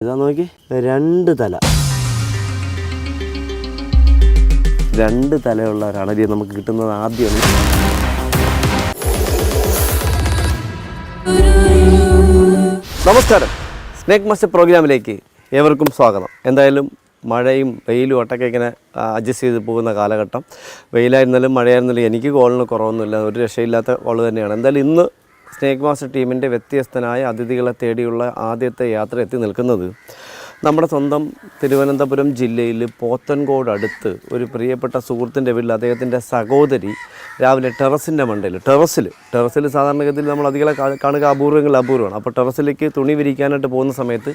ഇതാ നോക്കി, രണ്ട് തലയുള്ള ഒരു അണലിയെ നമുക്ക് കിട്ടുന്നത് ആദ്യമാണ്. നമസ്കാരം, സ്നേക്ക് മാസ്റ്റർ പ്രോഗ്രാമിലേക്ക് ഏവർക്കും സ്വാഗതം. എന്തായാലും മഴയും വെയിലും ഒട്ടൊക്കെ ഇങ്ങനെ അഡ്ജസ്റ്റ് ചെയ്ത് പോകുന്ന കാലഘട്ടം. വെയിലായിരുന്നാലും മഴയായിരുന്നാലും എനിക്ക് കോളിന് കുറവൊന്നുമില്ല, ഒരു രക്ഷയില്ലാത്ത കോൾ തന്നെയാണ്. എന്തായാലും ഇന്ന് സ്നേക്ക് മാസ്റ്റർ ടീമിൻ്റെ വ്യത്യസ്തനായ അതിഥികളെ തേടിയുള്ള ആദ്യത്തെ യാത്ര എത്തി നിൽക്കുന്നത് നമ്മുടെ സ്വന്തം തിരുവനന്തപുരം ജില്ലയിൽ പോത്തൻകോട് അടുത്ത് ഒരു പ്രിയപ്പെട്ട സുഹൃത്തിൻ്റെ വീട്ടിൽ അദ്ദേഹത്തിൻ്റെ സഹോദരി രാവിലെ ടെറസിൻ്റെ മണ്ടയിൽ ടെറസിൽ സാധാരണഗതിയിൽ നമ്മൾ അധികം കാണുക അപൂർവമാണ്. അപ്പോൾ ടെറസിലേക്ക് തുണി വിരിക്കാനായിട്ട് പോകുന്ന സമയത്ത്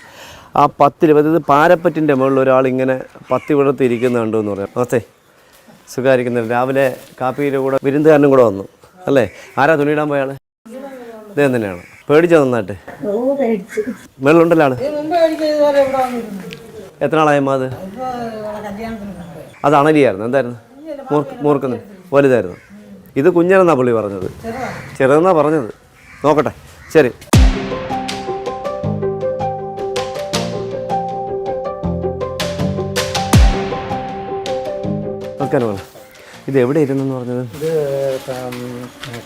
ആ അതായത് പാരപ്പറ്റിൻ്റെ മുകളിൽ ഒരാൾ ഇങ്ങനെ പത്തി വിടർത്തിയിരിക്കുന്നുണ്ടോ എന്ന് പറയാം. നമസ്തേ, സുഖമായിരിക്കുന്നത്. രാവിലെ കാപ്പിയുടെ കൂടെ വിരുന്നുകാരനും കൂടെ വന്നു അല്ലേ? ആരാ തുണിയിടാൻ പോയാൾ? ഇദ്ദേഹം തന്നെയാണ്. പേടിച്ചോ നന്നായിട്ട്? മേളുണ്ടല്ലോ ആള്. എത്ര നാളായമ്മ അത്? അത് അണലിയായിരുന്നു. എന്തായിരുന്നു? മൂർക്കുന്നു വലുതായിരുന്നു. ഇത് കുഞ്ഞനെന്നാ പുള്ളി പറഞ്ഞത്. ചെറുതെന്നാ പറഞ്ഞത്. നോക്കട്ടെ, ശരി. നോക്കാനോ? ഇത് എവിടെ ഇരുന്നെന്ന് പറഞ്ഞത്? ഇത്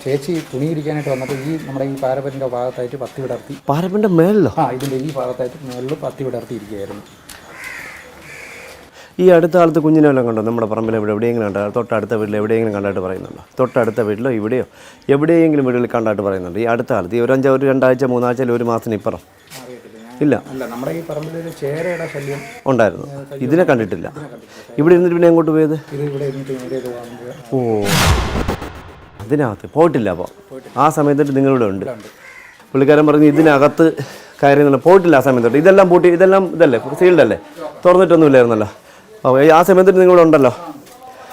ചേച്ചി തുണി ഇരിക്കാനായിട്ട് വന്നപ്പോൾ നമ്മുടെ ഈ പാരപ്പറ്റിൻ്റെ ഭാഗത്തായിട്ട് പത്തി വിടർത്തി. പാരപ്പറ്റിൻ്റെ മേളിലോ? ഇതിൻ്റെ ഈ ഭാഗത്തായിട്ട് മേളിൽ പത്തി വിടർത്തി ഇരിക്കുകയായിരുന്നു. ഈ അടുത്ത കാലത്ത് കുഞ്ഞിനെ വല്ലതും കണ്ടോ? നമ്മുടെ പറമ്പിൽ എവിടെയെങ്കിലും കണ്ടോ? തൊട്ടടുത്ത വീട്ടിൽ എവിടെയെങ്കിലും കണ്ടായിട്ട് പറയുന്നുണ്ടോ? തൊട്ടടുത്ത വീട്ടിലോ ഇവിടെയോ എവിടെയെങ്കിലും വീടുകളിൽ കണ്ടായിട്ട് പറയുന്നുണ്ട്? ഈ അടുത്ത കാലത്ത് ഈ ഒരു രണ്ടാഴ്ച മൂന്നാഴ്ച ഒരു മാസത്തിന് ഇപ്പുറം ഇല്ല. നമ്മുടെ ഈ പറമ്പിൽ ഒരു ചേരയുടെ ശല്യം ഉണ്ടായിരുന്നു. ഇതിനെ കണ്ടിട്ടില്ല. ഇവിടെ ഇരുന്നിട്ട് പിന്നെ എങ്ങോട്ട് പോയത്? ഓ, അതിനകത്ത് പോയിട്ടില്ല. അപ്പോൾ ആ സമയത്തോട്ട് നിങ്ങളിവിടെ ഉണ്ട്. പുള്ളിക്കാരൻ പറഞ്ഞ് ഇതിനകത്ത് കയറിയൊന്നുമില്ല, പോയിട്ടില്ല ആ സമയത്തോട്ട്. ഇതെല്ലാം പൂട്ടി, ഇതെല്ലാം ഇതല്ലേ സീൽഡല്ലേ, തുറന്നിട്ടൊന്നും ഇല്ലായിരുന്നല്ലോ. ആ സമയത്തോട്ട് നിങ്ങളിവിടെ ഉണ്ടല്ലോ.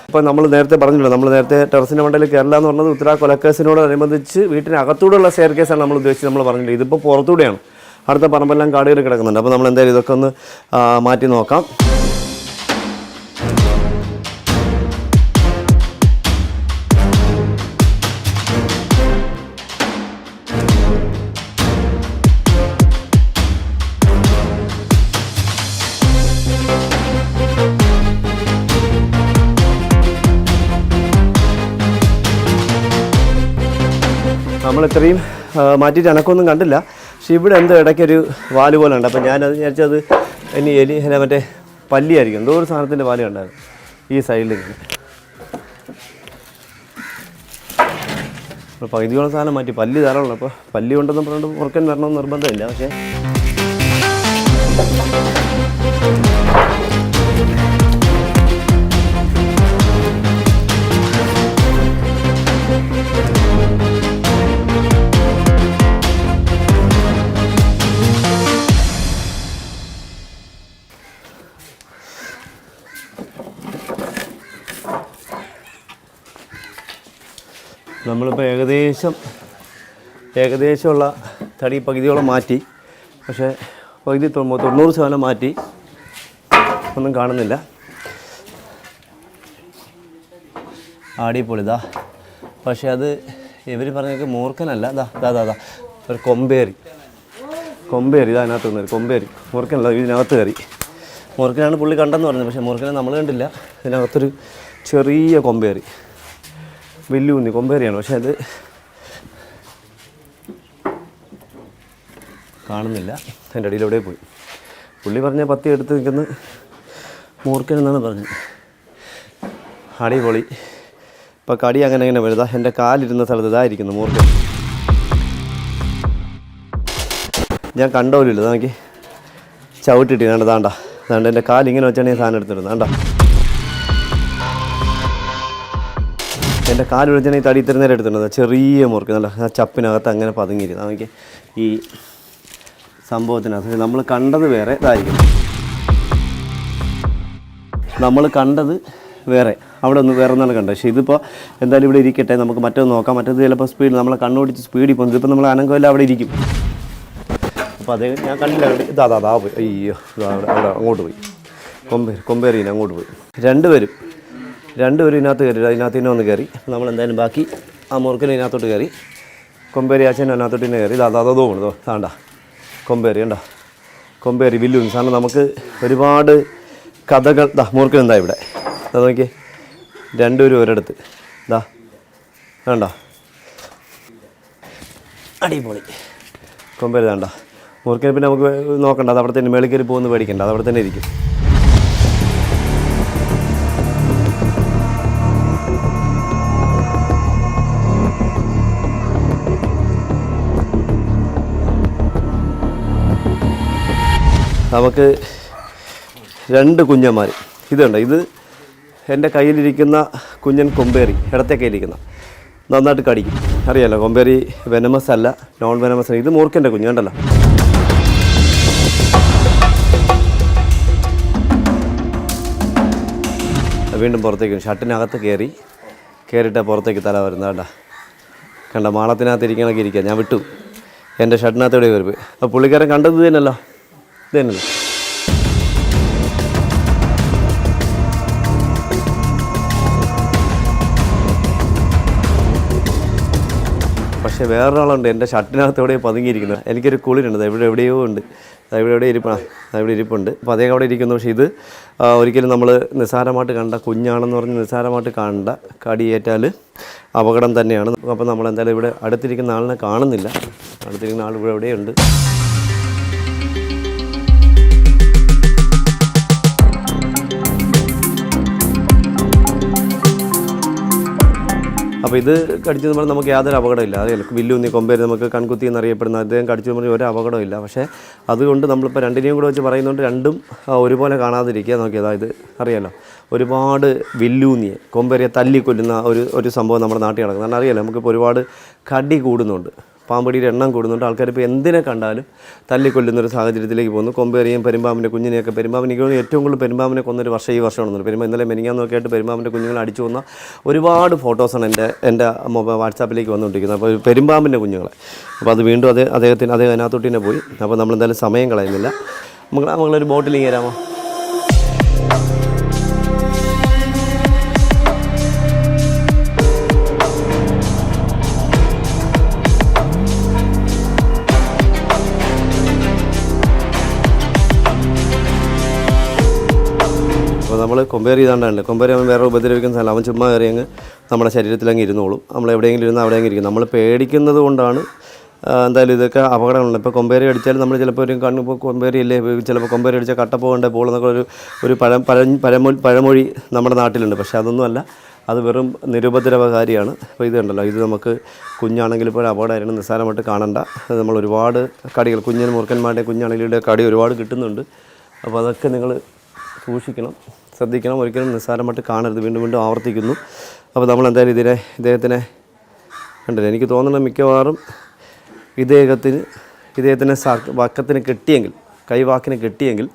ഇപ്പോൾ നമ്മൾ നേരത്തെ പറഞ്ഞല്ലോ, നമ്മൾ നേരത്തെ ടെറസിൻ്റെ മണ്ടയിൽ കയറില്ല എന്ന് പറഞ്ഞത് ഉത്തര കൊലക്കേസിനോടനുബന്ധിച്ച് വീട്ടിനകത്തൂടെയുള്ള സ്റ്റെയർ കേസാണ് നമ്മൾ ഉദ്ദേശിച്ച് നമ്മൾ പറഞ്ഞില്ല. ഇതിപ്പോൾ പുറത്തൂടെയാണ്. അടുത്ത പറമ്പെല്ലാം കാട് കയറി കിടക്കുന്നുണ്ട്. അപ്പോൾ നമ്മൾ എന്തായാലും ഇതൊക്കെ ഒന്ന് മാറ്റി നോക്കാം. നമ്മൾ ഇത്രയും മാറ്റിയിട്ട് അനക്കൊന്നും കണ്ടില്ല. പക്ഷെ ഇവിടെ എന്തോ ഇടയ്ക്കൊരു വാല് പോലെ ഉണ്ട്. അപ്പോൾ ഞാനത് വിചാരിച്ചത് ഇനി അല്ല മറ്റേ പല്ലിയായിരിക്കും. എന്തോ ഒരു സാധനത്തിൻ്റെ വാല് ഉണ്ടായിരുന്നു ഈ സൈഡിൽ ഇങ്ങനെ. അപ്പോൾ പകുതിയോളം സാധനം മാറ്റി, പല്ലി ധാരാളമുള്ളൂ. അപ്പോൾ പല്ലി ഉണ്ടെന്ന് പറഞ്ഞിട്ട് മുറുക്കൻ വരണമെന്ന് നിർബന്ധമില്ല. പക്ഷേ നമ്മളിപ്പോൾ ഏകദേശമുള്ള തടി പകുതിയോളം മാറ്റി. പക്ഷേ പകുതി 90% മാറ്റി, ഒന്നും കാണുന്നില്ല. ആടിപ്പൊളിതാ. പക്ഷേ അത് ഇവർ പറഞ്ഞേക്ക് മൂർക്കനല്ല. ദാ ഒരു കൊമ്പേറി ഇതാ അതിനകത്ത് നിന്നൊരു കൊമ്പേറി. മൂർക്കനല്ല, ഇതിനകത്ത് കയറി. മൂർക്കനാണ് പുള്ളി കണ്ടെന്ന് പറഞ്ഞത്. പക്ഷേ മൂർക്കനെ നമ്മൾ കണ്ടില്ല. ഇതിനകത്തൊരു ചെറിയ കൊമ്പേറി, വലിയ കൊമ്പേറിയാണ്. പക്ഷെ അത് കാണുന്നില്ല. അതിൻ്റെ അടിയിൽ എവിടെ പോയി? പുള്ളി പറഞ്ഞ പത്തി എടുത്ത് നിൽക്കുന്ന മൂർക്കൻ എന്നാണ് പറഞ്ഞത്. അടിപൊളി. ഇപ്പോൾ കടി അങ്ങനെ വരുതാ. എൻ്റെ കാലിരുന്ന സ്ഥലത്ത് ഇതായിരിക്കുന്നു മൂർക്കൻ. ഞാൻ കണ്ടോലില്ല. നോക്കി ചവിട്ടിട്ട് താണ്ട എൻ്റെ കാലിങ്ങനെ വെച്ചാണ് ഞാൻ സാധനം എടുത്തിരുന്നത്. താണ്ട എൻ്റെ കാല് വിളിച്ചാൽ ഈ തടി ഇത്ര നേരം എടുത്തിട്ടുണ്ട്. ചെറിയ മുറുക്ക് നല്ല ആ ചപ്പിനകത്ത് അങ്ങനെ പതുങ്ങിയിരുന്നു. നമുക്ക് ഈ സംഭവത്തിനകത്ത് നമ്മൾ കണ്ടത് വേറെ ഇതായിരിക്കും. നമ്മൾ കണ്ടത് വേറെ, അവിടെ ഒന്ന് വേറെ ഒന്നാണ് കണ്ടത്. പക്ഷേ ഇതിപ്പോൾ എന്തായാലും ഇവിടെ ഇരിക്കട്ടെ, നമുക്ക് മറ്റൊന്ന് നോക്കാം. മറ്റേത് ചിലപ്പോൾ സ്പീഡ് നമ്മളെ കണ്ണോടിച്ച് സ്പീഡിൽ പോകുന്നത്. ഇതിപ്പോൾ നമ്മൾ അനങ്കമില്ല, അവിടെ ഇരിക്കും. അപ്പോൾ അത് ഞാൻ കണ്ടില്ല. ഇതാ പോയി. അയ്യോ, അവിടെ അങ്ങോട്ട് പോയി. കൊമ്പേറിയില്ല, അങ്ങോട്ട് പോയി. രണ്ടുപേരും ഇതിനകത്ത് കയറി. അതിനകത്ത് തന്നെ ഒന്ന് കയറി. നമ്മൾ എന്തായാലും ബാക്കി ആ മുറുക്കൽ ഇതിനകത്തോട്ട് കയറി. കൊമ്പേരി അച്ഛൻ അതിനകത്തോട്ട് തന്നെ കയറി. അതോ താണ്ട കൊമ്പേറി ഉണ്ടോ? കൊമ്പേറി വില്ലൂന്നി. കാരണം നമുക്ക് ഒരുപാട് കഥകൾ മൂർഖൻ എന്താ ഇവിടെ നോക്കി രണ്ടുപേരും ഒരിടത്ത് വേണ്ട അടിപൊളി കൊമ്പേറി വേണ്ട മൂർഖനെ. പിന്നെ നമുക്ക് നോക്കണ്ട, അത് അവിടെ തന്നെ മേളിൽ കയറി പോകുന്ന പേടിക്കണ്ട, അത് അവിടെ തന്നെ ഇരിക്കും. നമുക്ക് 2 കുഞ്ഞന്മാർ ഇതുണ്ട്. ഇത് എൻ്റെ കയ്യിലിരിക്കുന്ന കുഞ്ഞൻ കൊമ്പേറി, ഇടത്തെ കയ്യിലിരിക്കുന്ന നന്നായിട്ട് കടിക്കും. അറിയാലോ കൊമ്പേറി വെനമസ് അല്ല, നോൺ വെനമസ് അല്ല. ഇത് മൂർഖൻ്റെ കുഞ്ഞ് കണ്ടല്ലോ. വീണ്ടും പുറത്തേക്ക് ഷട്ടിനകത്ത് കയറിയിട്ട് പുറത്തേക്ക് തല വരുന്നത് കണ്ട മാളത്തിനകത്ത് ഇരിക്കണമൊക്കെ ഞാൻ വിട്ടു. എൻ്റെ ഷട്ടിനകത്തോടെ കയറി. അപ്പോൾ പുള്ളിക്കാരൻ കണ്ടത് ഇത് തന്നെയല്ലോ. പക്ഷേ വേറൊരാളുണ്ട് എൻ്റെ ഷട്ടിനകത്ത് എവിടെയോ പതുങ്ങിയിരിക്കുന്നത്. എനിക്കൊരു കുളിരുണ്ട്, എവിടെയോ ഉണ്ട്, ഇവിടെ ഇരിപ്പുണ്ട്. അപ്പോൾ അതേ അവിടെ ഇരിക്കുന്നു. പക്ഷേ ഇത് ഒരിക്കലും നമ്മൾ നിസ്സാരമായിട്ട് കണ്ട കുഞ്ഞാണെന്ന് പറഞ്ഞ് നിസ്സാരമായിട്ട് കണ്ട കടിയേറ്റാൽ അപകടം തന്നെയാണ്. അപ്പോൾ നമ്മൾ എന്തായാലും ഇവിടെ അടുത്തിരിക്കുന്ന ആളിനെ കാണുന്നില്ല. അടുത്തിരിക്കുന്ന ആൾ ഇവിടെ എവിടെയുണ്ട്. അപ്പോൾ ഇത് കടിച്ചു പറഞ്ഞാൽ നമുക്ക് യാതൊരു അപകടമില്ല. അറിയാലോ വില്ലൂന്നി കൊമ്പേരി നമുക്ക് കൺകുത്തി എന്നറിയപ്പെടുന്ന അദ്ദേഹം കടിച്ചു പറഞ്ഞാൽ ഒരു അപകടമില്ല. പക്ഷേ അതുകൊണ്ട് നമ്മളിപ്പോൾ രണ്ടിനെയും കൂടെ വെച്ച് പറയുന്നുണ്ട്, രണ്ടും ഒരുപോലെ കാണാതിരിക്കുക. നോക്കിയത് ഇത് അറിയാലോ ഒരുപാട് വില്ലൂന്നിയെ കൊമ്പേരിയെ തല്ലിക്കൊല്ലുന്ന ഒരു സംഭവം നമ്മുടെ നാട്ടിൽ നടക്കുന്നത്. കാരണം അറിയാലോ നമുക്കിപ്പോൾ ഒരുപാട് കടി കൂടുന്നുണ്ട്, പാമ്പടിയുടെ എണ്ണം കൂടുന്നുണ്ട്. ആൾക്കാരിപ്പോൾ എന്തിനെ കണ്ടാലും തല്ലിക്കൊല്ലുന്നൊരു സാഹചര്യത്തിലേക്ക് പോകുന്നു. കൊമ്പേറിയും പെരുമ്പാമ്പിൻ്റെ കുഞ്ഞിനെയൊക്കെ പെരുമ്പാമ്പിനെ ഏറ്റവും കൂടുതൽ പെരുമ്പാമ്പിനെ കൊന്നൊരു ഈ വർഷമാണെന്നുള്ളത്. ഇന്നലെ മെനിങ്ങാന്നൊക്കെ ആയിട്ട് പെരുമ്പാമ്പിൻ്റെ കുഞ്ഞുങ്ങളെ അടിച്ചു കൊന്ന ഒരുപാട് ഫോട്ടോസാണ് എൻ്റെ വാട്സാപ്പിലേക്ക് വന്നുകൊണ്ടിരിക്കുന്നത്. അപ്പോൾ പെരുമ്പാമ്പിൻ്റെ കുഞ്ഞുങ്ങളെ. അപ്പോൾ അത് വീണ്ടും അദ്ദേഹം അതിനകത്തോട്ട് തന്നെ പോയി. അപ്പോൾ നമ്മളെന്തായാലും സമയം കളയുന്നില്ല. നമ്മളൊരു ബോട്ടിലിങ് തരാമോ? നമ്മൾ കൊമ്പേറി ചെയ്താണ്ടല്ലേ, കൊമ്പേറി അവൻ വേറെ ഉപദ്രവിക്കുന്ന സ്ഥലം, അവൻ ചുമ്മാ കയറി അങ്ങ് നമ്മുടെ ശരീരത്തിലങ്ങ് ഇരുന്നോളും. നമ്മൾ എവിടെയെങ്കിലും ഇരുന്ന് അവിടെയെങ്കിലും ഇരിക്കും. നമ്മൾ പേടിക്കുന്നത് കൊണ്ടാണ് എന്തായാലും ഇതൊക്കെ അപകടങ്ങളുണ്ട്. ഇപ്പോൾ കൊമ്പേറി അടിച്ചാൽ നമ്മൾ ചിലപ്പോൾ ഒരു കണ്ണിപ്പോൾ കൊമ്പേറി അല്ലേ, ചിലപ്പോൾ കൊമ്പേറി അടിച്ചാൽ കട്ടപ്പോകണ്ടേ പോകുന്നൊക്കെ ഒരു പഴമൊഴി നമ്മുടെ നാട്ടിലുണ്ട്. പക്ഷേ അതൊന്നുമല്ല, അത് വെറും നിരുപദ്രവകാരിയാണ്. അപ്പോൾ ഇത് കണ്ടല്ലോ, ഇത് നമുക്ക് കുഞ്ഞാണെങ്കിൽ ഇപ്പോൾ അപകടമായിരുന്നു, നിസ്സാരമായിട്ട് കാണണ്ട. നമ്മൾ ഒരുപാട് കടികൾ മൂർഖന്മാരുടെ കുഞ്ഞാണെങ്കിലുടെ കടി ഒരുപാട് കിട്ടുന്നുണ്ട്. അപ്പോൾ അതൊക്കെ നിങ്ങൾ സൂക്ഷിക്കണം, ശ്രദ്ധിക്കണം. ഒരിക്കലും നിസ്സാരമായിട്ട് കാണരുത്. വീണ്ടും ആവർത്തിക്കുന്നു. അപ്പോൾ നമ്മൾ എന്തായാലും ഇദ്ദേഹത്തിനെ കണ്ടില്ല. എനിക്ക് തോന്നുന്നത് മിക്കവാറും ഇദ്ദേഹത്തിന് വക്കത്തിന് കിട്ടിയെങ്കിൽ, കൈവാക്കിന് കിട്ടിയെങ്കിൽ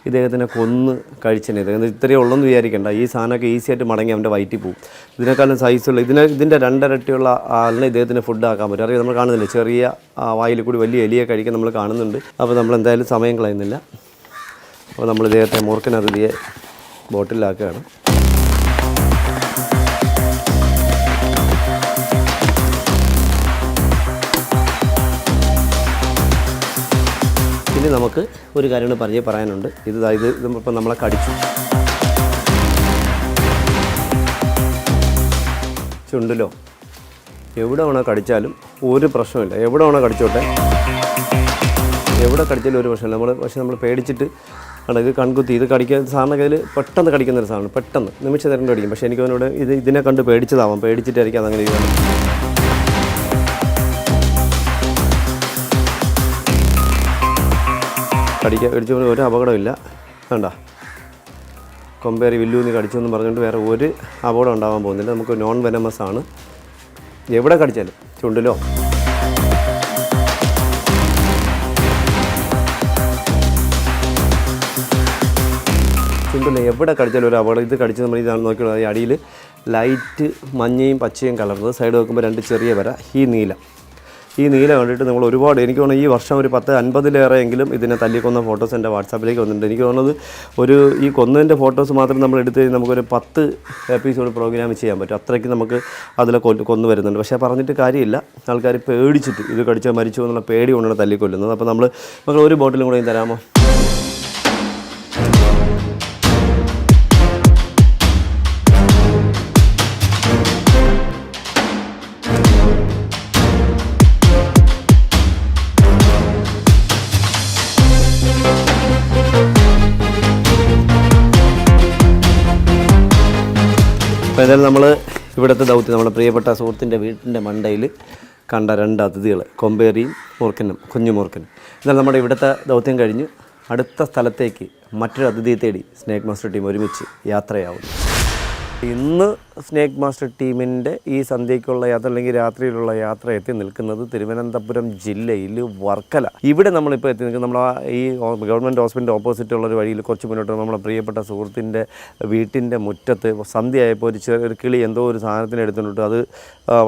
ഇദ്ദേഹത്തിനെ കൊന്ന് കഴിച്ചനെ. ഇത്രയേ ഉള്ളെന്ന് വിചാരിക്കേണ്ട. ഈ സാധനമൊക്കെ ഈസിയായിട്ട് മടങ്ങി അവൻ്റെ വയറ്റിൽ പോകും. ഇതിനേക്കാളും സൈസുള്ള ഇതിൻ്റെ 2 ഇരട്ടിയുള്ള ആളിനെ ഇദ്ദേഹത്തിന് ഫുഡ് ആക്കാൻ പറ്റും. അറിയാം, നമ്മൾ കാണുന്നില്ല, ചെറിയ വായിൽ കൂടി വലിയ എലിയെ കഴിക്കാൻ നമ്മൾ കാണുന്നുണ്ട്. അപ്പോൾ നമ്മൾ എന്തായാലും സമയം കളയുന്നില്ല. അപ്പോൾ നമ്മൾ ഇദ്ദേഹത്തെ മൂർഖനതിഥിയെ ബോട്ടിലാക്കുകയാണ്. ഇനി നമുക്ക് ഒരു കാര്യം കൂടി പറയാനുണ്ട്. ഇത് ഇപ്പം നമ്മളെ കടിച്ചു, ചുണ്ടിലോ എവിടെ വേണോ കടിച്ചാലും ഒരു പ്രശ്നമില്ല. എവിടെ വേണോ കടിച്ചോട്ടെ, എവിടെ കടിച്ചാലും ഒരു പ്രശ്നമില്ല. പക്ഷേ നമ്മൾ പേടിച്ചിട്ട് ഇത് കൺകുത്തി ഇത് കടിക്കാൻ സാറിന് കയ്യിൽ പെട്ടെന്ന് കടിക്കുന്നൊരു സാധനം, പെട്ടെന്ന് നിമിഷം തരം കടിക്കും. പക്ഷേ എനിക്ക് അവനോട് ഇതിനെ കണ്ട് പേടിച്ചതാവാം, പേടിച്ചിട്ടായിരിക്കും അതങ്ങനെ ചെയ്യുന്നത്. കടിച്ചു ഒരു അപകടമില്ല. വേണ്ട കൊമ്പേറി വില്ലൂന്നി കടിച്ചു എന്ന് പറഞ്ഞുകൊണ്ട് വേറെ ഒരു അപകടം ഉണ്ടാകാൻ പോകുന്നില്ല. നമുക്ക് നോൺ വെനമസ് ആണ്. എവിടെ കടിച്ചാലും, ചുണ്ടിലോ എവിടെ കടിച്ചാലും ഒരു അപകടം. ഇത് കടിച്ച് നമ്മൾ ഇതാണ് നോക്കിയുള്ളത്. ഈ അടിയിൽ ലൈറ്റ് മഞ്ഞയും പച്ചയും കലർന്നത്, സൈഡ് നോക്കുമ്പോൾ 2 ചെറിയ വര. ഈ നീല കണ്ടിട്ട് നമ്മൾ ഒരുപാട്, എനിക്ക് തോന്നുന്നു ഈ വർഷം ഒരു 10-50 എങ്കിലും ഇതിനെ തല്ലിക്കൊന്ന ഫോട്ടോസ് എൻ്റെ വാട്സാപ്പിലേക്ക് വന്നിട്ടുണ്ട്. എനിക്ക് തോന്നുന്നത് ഈ കൊന്നതിൻ്റെ ഫോട്ടോസ് മാത്രം നമ്മൾ എടുത്ത് കഴിഞ്ഞാൽ നമുക്കൊരു 10 എപ്പിസോഡ് പ്രോഗ്രാം ചെയ്യാൻ പറ്റും. അത്രയ്ക്ക് നമുക്ക് അതിൽ കൊന്നു വരുന്നുണ്ട്. പക്ഷേ പറഞ്ഞിട്ട് കാര്യമില്ല, ആൾക്കാർ പേടിച്ചിട്ട് ഇത് കടിച്ചാൽ മരിച്ചു എന്നുള്ള പേടി കൊണ്ടാണ് തല്ലിക്കൊല്ലുന്നത്. അപ്പോൾ നമ്മൾ ഒരു ബോട്ടിലും കൂടെ തരാമോ? അപ്പോൾ എന്തായാലും നമ്മൾ ഇവിടുത്തെ ദൗത്യം നമ്മുടെ പ്രിയപ്പെട്ട സുഹൃത്തിൻ്റെ വീട്ടിൻ്റെ മണ്ടയിൽ കണ്ട 2 അതിഥികൾ, കൊമ്പേറിയും മൂർഖനും, കുഞ്ഞു മൂർഖനും. എന്നാൽ നമ്മുടെ ഇവിടുത്തെ ദൗത്യം കഴിഞ്ഞ് അടുത്ത സ്ഥലത്തേക്ക് മറ്റൊരു അതിഥിയെ തേടി സ്നേക്ക് മാസ്റ്റർ ടീം ഒരുമിച്ച് യാത്രയാവുന്നു. ഇന്ന് സ്നേക്ക് മാസ്റ്റർ ടീമിൻ്റെ ഈ സന്ധ്യയ്ക്കുള്ള യാത്ര അല്ലെങ്കിൽ രാത്രിയിലുള്ള യാത്ര എത്തി നിൽക്കുന്നത് തിരുവനന്തപുരം ജില്ലയിൽ വർക്കല. ഇവിടെ നമ്മളിപ്പോൾ എത്തി നിൽക്കുന്നത് നമ്മൾ ഈ ഗവൺമെൻറ് ഹോസ്പിറ്റലിൻ്റെ ഓപ്പോസിറ്റുള്ള ഒരു വഴിയിൽ കുറച്ച് മുന്നോട്ട് നമ്മുടെ പ്രിയപ്പെട്ട സുഹൃത്തിൻ്റെ വീട്ടിൻ്റെ മുറ്റത്ത് സന്ധ്യയായപ്പോൾ ഒരു കിളി എന്തോ ഒരു സാധനത്തിന് എടുത്തിട്ട് അത്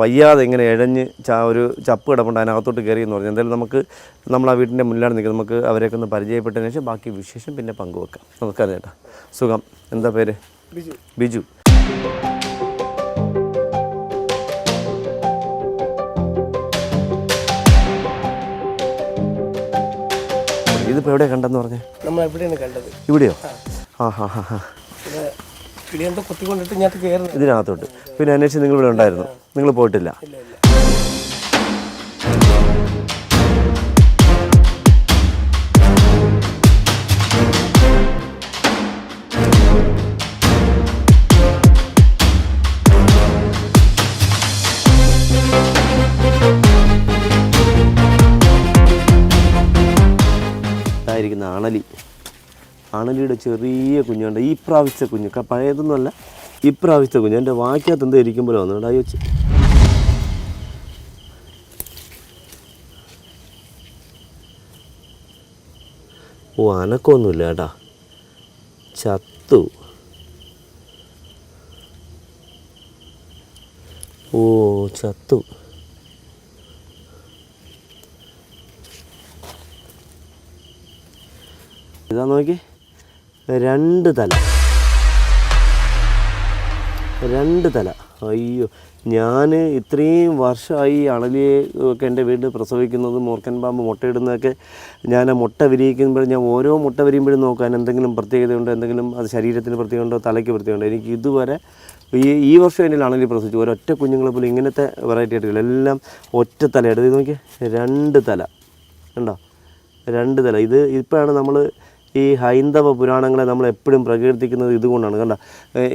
വയ്യാതെ ഇങ്ങനെ ഇഴഞ്ഞ് ഒരു ചപ്പ് കിടപ്പുണ്ട്, അതിനകത്തോട്ട് കയറി എന്ന് പറഞ്ഞു. എന്തായാലും നമ്മൾ ആ വീട്ടിൻ്റെ മുന്നിലാണ് നിൽക്കുന്നത്. നമുക്ക് അവരെയൊക്കെ ഒന്ന് പരിചയപ്പെട്ടതിന് ശേഷം ബാക്കി വിശേഷം പിന്നെ പങ്കുവെക്കാം. നമസ്കാരം ചേട്ടാ, സുഖം. എന്താ പേര്? ബിജു. ഇതിപ്പോൾ എവിടെയാണ് കണ്ടെന്ന് പറഞ്ഞേ? നമ്മൾ എവിടെയാണ് കണ്ടത്? ഇവിടെയോ? കിളിയെന്തോ കുത്തിക്കൊണ്ടിട്ട് ഞാൻ കയറുന്നു ഇതിനകത്തോട്ട്. പിന്നെ അന്വേഷിച്ച് നിങ്ങൾ ഇവിടെ ഉണ്ടായിരുന്നു? നിങ്ങൾ പോയിട്ടില്ല? ിരിക്കുന്ന അണലിയുടെ ചെറിയ കുഞ്ഞുണ്ട്. ഈ പ്രാവശ്യത്തെ കുഞ്ഞ്, പഴയതൊന്നുമല്ല, ഈ പ്രാവശ്യത്തെ കുഞ്ഞ്. എൻ്റെ വാക്കകത്ത് എന്തോ ഇരിക്കുമ്പോഴോ വന്നിട്ട് വെച്ച്. ഓ, അനക്കമൊന്നുമില്ല കേട്ടാ, ചത്തു. ഓ, ചത്തു. ഇതാ നോക്കി, 2 തല. അയ്യോ, ഞാൻ ഇത്രയും വർഷമായി അണലിയെ ഒക്കെ എൻ്റെ വീട്ടിൽ പ്രസവിക്കുന്നതും മൂർഖൻ പാമ്പ് മുട്ടയിടുന്നതൊക്കെ. ഞാൻ മുട്ട വിരിയിക്കുമ്പോഴും ഞാൻ ഓരോ മുട്ട വിരിയുമ്പോഴും നോക്കാൻ എന്തെങ്കിലും പ്രത്യേകതയുണ്ടോ, എന്തെങ്കിലും അത് ശരീരത്തിന് പ്രത്യേകമുണ്ടോ, തലയ്ക്ക് പ്രത്യേകമുണ്ടോ. എനിക്ക് ഇതുവരെ ഈ വർഷം എൻ്റെ അണലി പ്രസവിച്ചു. ഒരൊറ്റ കുഞ്ഞുങ്ങളെ പോലും ഇങ്ങനത്തെ വെറൈറ്റി ആയിട്ടില്ല. എല്ലാം ഒറ്റ തലയായിട്ട്. ഇത് നോക്കി, 2 തല ഉണ്ടോ? 2 തല. ഇപ്പോഴാണ് നമ്മൾ ഈ ഹൈന്ദവ പുരാണങ്ങളെ നമ്മൾ എപ്പോഴും പ്രകീർത്തിക്കുന്നത് ഇതുകൊണ്ടാണ്. കണ്ട,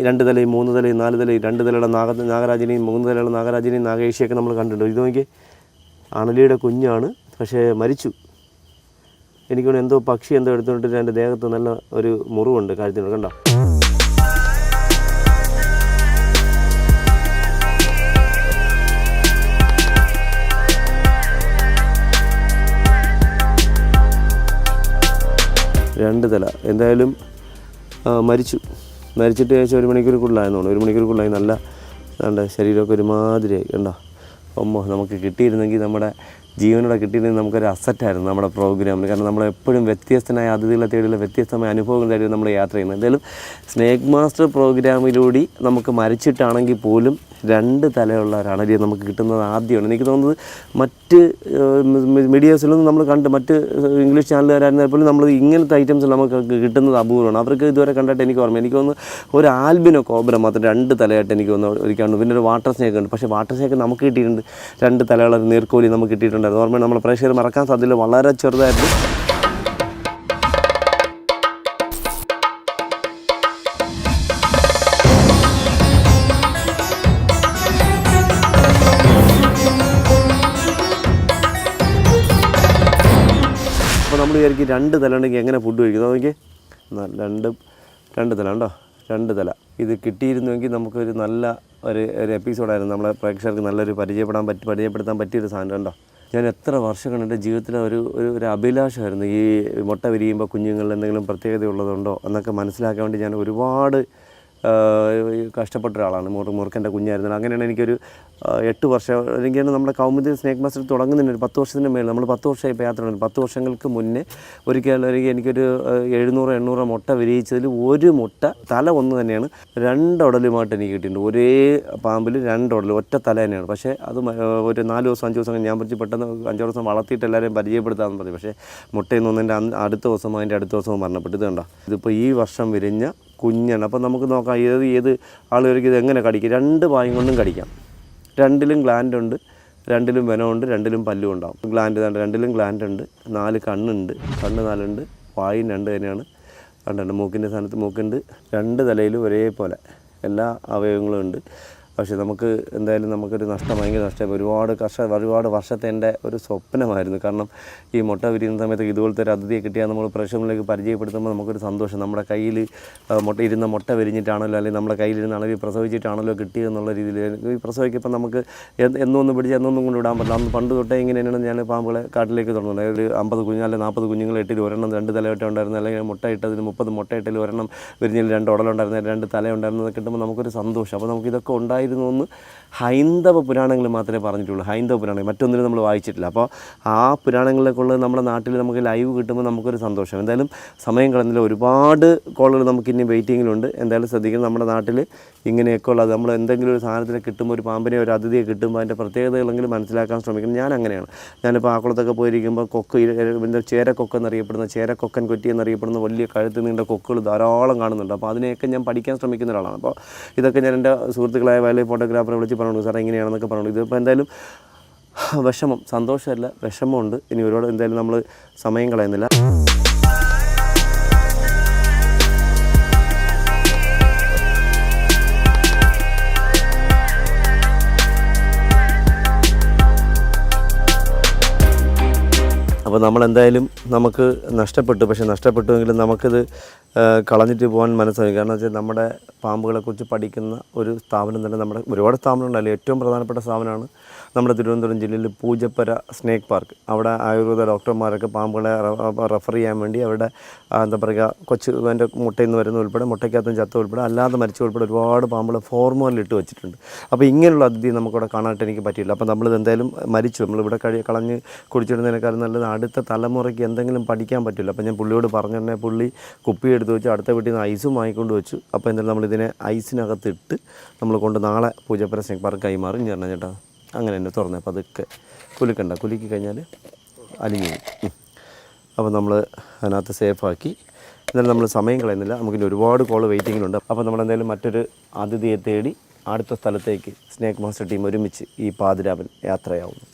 2 തലയും 3 തലയും 4 തലയും 2 തലയുള്ള നാഗരാജനെയും 3 തലയുള്ള നാഗരാജനെയും നാഗേഷിയൊക്കെ നമ്മൾ കണ്ടിട്ടുണ്ട്. ഇത് നോക്കി, അണലിയുടെ കുഞ്ഞാണ്, പക്ഷേ മരിച്ചു. എനിക്കൊന്ന് എന്തോ പക്ഷി എന്തോ എടുത്തുകൊണ്ടിട്ട് എൻ്റെ ദേഹത്ത് നല്ല ഒരു മുറിവുണ്ട് കഴുത്തിനുണ്ട്. കണ്ടോ? രണ്ട് തല എന്തായാലും മരിച്ചിട്ട് ഏകദേശം 1 മണിക്കൂർ കൂടുതലായെന്ന് തോന്നുന്നു. 1 മണിക്കൂർ കൂടുതലായി. നല്ല എന്താ ശരീരമൊക്കെ ഒരുമാതിരിയായി. കണ്ടോ? നമുക്ക് കിട്ടിയിരുന്നെങ്കിൽ നമ്മുടെ ജീവനോടെ കിട്ടിയിരുന്നെങ്കിൽ നമുക്കൊരു അസറ്റായിരുന്നു നമ്മുടെ പ്രോഗ്രാമിന്. കാരണം നമ്മളെപ്പോഴും വ്യത്യസ്തനായ അതിഥികളെ തേടിയുള്ള വ്യത്യസ്തമായ അനുഭവങ്ങൾ തേടി നമ്മൾ യാത്ര ചെയ്യുന്നത്. എന്തായാലും സ്നേക്ക് മാസ്റ്റർ പ്രോഗ്രാമിലൂടെ നമുക്ക് മരിച്ചിട്ടാണെങ്കിൽ പോലും 2 തലയുള്ള ഒരു അണലിയെ നമുക്ക് കിട്ടുന്നത് ആദ്യമാണ്. എനിക്ക് തോന്നുന്നത് മറ്റ് മീഡിയാസിലൊന്നും നമ്മൾ കണ്ട് മറ്റ് ഇംഗ്ലീഷ് ചാനലുകാരായിരുന്നാൽ പോലും നമ്മൾ ഇങ്ങനത്തെ ഐറ്റംസ് നമുക്ക് കിട്ടുന്നത് അപൂർവമാണ്. അവർക്ക് ഇതുവരെ കണ്ടിട്ട് എനിക്ക് ഓർമ്മ. എനിക്ക് തോന്നുന്നു ഒരു ആൽബിനോ കോബ്ര മാത്രം 2 തലയായിട്ട് എനിക്ക് തോന്നുന്നു ഒരിക്കലുണ്ട്. പിന്നെ ഒരു വാട്ടർ സ്നേക്ക് ഉണ്ട്. പക്ഷേ വാട്ടർ സ്നേക്ക് നമുക്ക് കിട്ടിയിട്ടുണ്ട്. 2 തലയുള്ള നീർക്കോലി നമുക്ക് കിട്ടിയിട്ടുണ്ട്. ഓർമ്മ നമ്മളെ പ്രേക്ഷകർ മറക്കാൻ സാധ്യതയില്ല. വളരെ ചെറുതായിരുന്നു. അപ്പോൾ നമ്മൾ വിചാരിക്കും 2 തല ഉണ്ടെങ്കിൽ എങ്ങനെ ഫുഡ് കഴിക്കും. നോക്കി, 2 തല ഉണ്ടോ? 2 തല. ഇത് കിട്ടിയിരുന്നുവെങ്കിൽ നമുക്കൊരു നല്ല ഒരു എപ്പിസോഡായിരുന്നു. നമ്മളെ പ്രേക്ഷകർക്ക് നല്ലൊരു പരിചയപ്പെടുത്താൻ പറ്റിയൊരു സാധനം. ഉണ്ടോ? ഞാൻ എത്ര വർഷം എൻ്റെ ജീവിതത്തിലെ ഒരു അഭിലാഷമായിരുന്നു ഈ മുട്ട വിരിയുമ്പോൾ കുഞ്ഞുങ്ങളിൽ എന്തെങ്കിലും പ്രത്യേകതയുള്ളതുണ്ടോ എന്നൊക്കെ മനസ്സിലാക്കാൻ വേണ്ടി ഞാൻ ഒരുപാട് കഷ്ടപ്പെട്ട ഒരാളാണ്. മൂർഖൻ്റെ കുഞ്ഞായിരുന്നു. അങ്ങനെയാണ് എനിക്കൊരു 8 വർഷം അല്ലെങ്കിൽ നമ്മുടെ കൗമുദി സ്നേക്ക് മാസ്റ്റർ തുടങ്ങുന്നതിന് ഒരു 10 വർഷത്തിന് മേലെ നമ്മൾ 10 വർഷമായി ഇപ്പോൾ യാത്ര. 10 വർഷങ്ങൾക്ക് മുന്നേ ഒരിക്കൽ എനിക്കൊരു 700-800 മുട്ട വിരിയിച്ചതിൽ ഒരു മുട്ട തല ഒന്ന് തന്നെയാണ് 2 ഉടലുമായിട്ട് എനിക്ക് കിട്ടിയിട്ടുണ്ട്. ഒരേ പാമ്പിൽ 2 ഉടൽ, ഒറ്റ തല തന്നെയാണ്. പക്ഷേ അത് ഒരു 4 ദിവസം 5 ദിവസം ഞാൻ പറിച്ച് പെട്ടെന്ന് 5 ദിവസം വളർത്തിയിട്ട് എല്ലാവരെയും പരിചയപ്പെടുത്താമെന്ന് പറഞ്ഞു. പക്ഷേ മുട്ടയിൽ നിന്ന് എൻ്റെ അടുത്ത ദിവസം അതിൻ്റെ അടുത്ത ദിവസവും മരണപ്പെട്ടു. ഇത് കണ്ടോ? ഇതിപ്പോൾ ഈ വർഷം വിരിഞ്ഞ കുഞ്ഞാണ്. അപ്പോൾ നമുക്ക് നോക്കാം ഏത് ആളുകൾക്ക് ഇത് എങ്ങനെ കടിക്കും. 2 പായം കൊണ്ടും കടിക്കാം. 2ലും ഗ്ലാൻഡ് ഉണ്ട്, 2ലും വെനമുണ്ട്, 2ലും പല്ലും ഉണ്ടാവും. ഗ്ലാൻഡ് 2ലും ഗ്ലാൻഡ് ഉണ്ട്, 4 കണ്ണുണ്ട്, കണ്ണ് 4 ഉണ്ട്, വായും 2 തന്നെയാണ്. കണ്ടുണ്ട് മൂക്കിൻ്റെ സ്ഥാനത്ത് മൂക്കുണ്ട്. 2 തലയിലും ഒരേപോലെ എല്ലാ അവയവങ്ങളും ഉണ്ട്. പക്ഷേ നമുക്ക് എന്തായാലും നമുക്കൊരു നഷ്ടം, ഭയങ്കര നഷ്ടമായി. ഒരുപാട് വർഷത്തെ എൻ്റെ ഒരു സ്വപ്നമായിരുന്നു. കാരണം ഈ മുട്ട വിരിയുന്ന സമയത്ത് ഇതുപോലത്തെ ഒരു അതിഥിയെ കിട്ടിയാൽ നമ്മൾ പ്രേക്ഷകരിലേക്ക് പരിചയപ്പെടുത്തുമ്പോൾ നമുക്കൊരു സന്തോഷം. നമ്മുടെ കയ്യിൽ മുട്ട വിരിഞ്ഞിട്ടാണല്ലോ, അല്ലെങ്കിൽ നമ്മുടെ കയ്യിലിരുന്നാണെങ്കിൽ പ്രസവിച്ചിട്ടാണല്ലോ കിട്ടിയതെന്നുള്ള രീതിയിൽ ഈ പ്രസവിക്കപ്പോൾ നമുക്ക് എന്നൊന്നും പിടിച്ച് എന്നൊന്നും കൊണ്ട് വിടാൻ പറ്റില്ല. അന്ന് പണ്ട് തൊട്ടേ ഇങ്ങനെയാണ് ഞാൻ പാമ്പുകളെ കാട്ടിലേക്ക് തുടങ്ങുന്നത്. ഒരു 50 കുഞ്ഞ് അല്ലെങ്കിൽ 40 കുഞ്ഞുങ്ങളെ ഇട്ടിൽ ഒരെണ്ണം 2 തലയൊട്ട ഉണ്ടായിരുന്നു, അല്ലെങ്കിൽ മുട്ട ഇട്ടതിന് 30 മുട്ട ഇട്ടിൽ ഒരെണ്ണം വിരിഞ്ഞിൽ 2 ഉടലുണ്ടായിരുന്നു, 2 തല ഉണ്ടായിരുന്നത് കിട്ടുമ്പോൾ നമുക്കൊരു സന്തോഷം. അപ്പോൾ നമുക്കിതൊക്കെ ഉണ്ടായിരുന്നു എന്ന് ഹൈന്ദവ പുരാണങ്ങൾ മാത്രമേ പറഞ്ഞിട്ടുള്ളൂ. ഹൈന്ദവ പുരാണങ്ങൾ മറ്റൊന്നിനും നമ്മൾ വായിച്ചിട്ടില്ല. അപ്പോൾ ആ പുരാണങ്ങളിലേക്കുള്ളത് നമ്മുടെ നാട്ടിൽ നമുക്ക് ലൈവ് കിട്ടുമ്പോൾ നമുക്കൊരു സന്തോഷം. എന്തായാലും സമയം കളഞ്ഞില്ല, ഒരുപാട് കോളുകൾ നമുക്കിനി വെയിറ്റിങ്ങിലുണ്ട്. എന്തായാലും ശ്രദ്ധിക്കണം, നമ്മുടെ നാട്ടിൽ ഇങ്ങനെയൊക്കെ ഉള്ളത് നമ്മൾ എന്തെങ്കിലും ഒരു സാധനത്തിൽ കിട്ടുമ്പോൾ, ഒരു പാമ്പിനെ ഒരു അതിഥിയെ കിട്ടുമ്പോൾ അതിൻ്റെ പ്രത്യേകതകളെങ്കിലും മനസ്സിലാക്കാൻ ശ്രമിക്കണം. ഞാൻ അങ്ങനെയാണ്. ഞാനിപ്പോൾ ആക്കുളത്തൊക്കെ പോയിരിക്കുമ്പോൾ ചേരക്കൊക്ക് എന്നറിയപ്പെടുന്ന ചേരക്കൊക്കൻ കൊറ്റി എന്നറിയപ്പെടുന്ന വലിയ കഴുത്ത് നീണ്ട കൊക്കുകൾ ധാരാളം കാണുന്നുണ്ട്. അപ്പോൾ അതിനെയൊക്കെ ഞാൻ പഠിക്കാൻ ശ്രമിക്കുന്ന ഒരാളാണ്. അപ്പോൾ ഇതൊക്കെ ഞാൻ എൻ്റെ സുഹൃത്തുക്കളായ വയലിൽ ഫോട്ടോഗ്രാഫറെ വിളിച്ച് പറഞ്ഞു, സാറേ ഇങ്ങനെയാണെന്നൊക്കെ പറഞ്ഞു. ഇതിപ്പോൾ എന്തായാലും വിഷമം, സന്തോഷമല്ല വിഷമമുണ്ട്. ഇനി ഒരുപാട് എന്തായാലും നമ്മൾ സമയം കളയുന്നില്ല. അപ്പോൾ നമ്മളെന്തായാലും നമുക്ക് നഷ്ടപ്പെട്ടു. പക്ഷേ നഷ്ടപ്പെട്ടുവെങ്കിലും നമുക്കിത് കളഞ്ഞിട്ട് പോകാൻ മനസ്സായി. കാരണം വെച്ചാൽ നമ്മുടെ പാമ്പുകളെക്കുറിച്ച് പഠിക്കുന്ന ഒരു സ്ഥാപനം തന്നെ നമ്മുടെ ഒരുപാട് സ്ഥാപനം ഉണ്ടല്ലോ. ഏറ്റവും പ്രധാനപ്പെട്ട സ്ഥാപനമാണ് നമ്മുടെ തിരുവനന്തപുരം ജില്ലയിൽ പൂജപ്പര സ്നേക്ക് പാർക്ക്. അവിടെ ആയുർവേദ ഡോക്ടർമാരൊക്കെ പാമ്പുകളെ റെഫർ ചെയ്യാൻ വേണ്ടി അവിടെ എന്താ പറയുക, അതിൻ്റെ മുട്ടയിൽ നിന്ന് വരുന്ന ഉൾപ്പെടെ, മുട്ടയ്ക്കകത്തും ചത്ത ഉൾപ്പെടെ, അല്ലാതെ മരിച്ച ഉൾപ്പെടെ ഒരുപാട് പാമ്പുകൾ ഫോർമോലിട്ട് വെച്ചിട്ടുണ്ട്. അപ്പോൾ ഇങ്ങനെയുള്ള അതിഥി നമുക്കിവിടെ കാണാനായിട്ട് എനിക്ക് പറ്റിയില്ല. അപ്പോൾ നമ്മളിത് എന്തായാലും മരിച്ചു, നമ്മളിവിടെ കളഞ്ഞ് കുടിച്ചിടുന്നതിനേക്കാളും നല്ലത് അടുത്ത തലമുറയ്ക്ക് എന്തെങ്കിലും പഠിക്കാൻ പറ്റില്ല. അപ്പോൾ ഞാൻ പുള്ളിയോട് പറഞ്ഞുതന്നെ പുള്ളി കുപ്പി എടുത്ത് വെച്ച് അടുത്ത വീട്ടിൽ നിന്ന് ഐസും വാങ്ങിക്കൊണ്ട് വെച്ചു. അപ്പോൾ എന്തായാലും നമ്മളിതിനെ ഐസിനകത്തിട്ട് നമ്മൾ കൊണ്ട് നാളെ പൂജപ്പുര സ്നേക്ക് പാർക്ക് കൈമാറും ചേർന്ന ചേട്ടാ. അങ്ങനെ തന്നെ തുറന്നേ. അപ്പോൾ അതൊക്കെ കുലുക്കി കഴിഞ്ഞാൽ അലിഞ്ഞു പോകും. അപ്പോൾ നമ്മൾ അതിനകത്ത് സേഫാക്കി. എന്നാലും നമ്മൾ സമയം കളയുന്നില്ല, നമുക്കിനി ഒരുപാട് കോൾ വെയിറ്റിങ്ങിലുണ്ട്. അപ്പോൾ നമ്മളെന്തായാലും മറ്റൊരു അതിഥിയെ തേടി അടുത്ത സ്ഥലത്തേക്ക് സ്നേക്ക് മാസ്റ്റർ ടീം ഒരുമിച്ച് ഈ പാതിരാവിൽ യാത്രയാവുന്നു.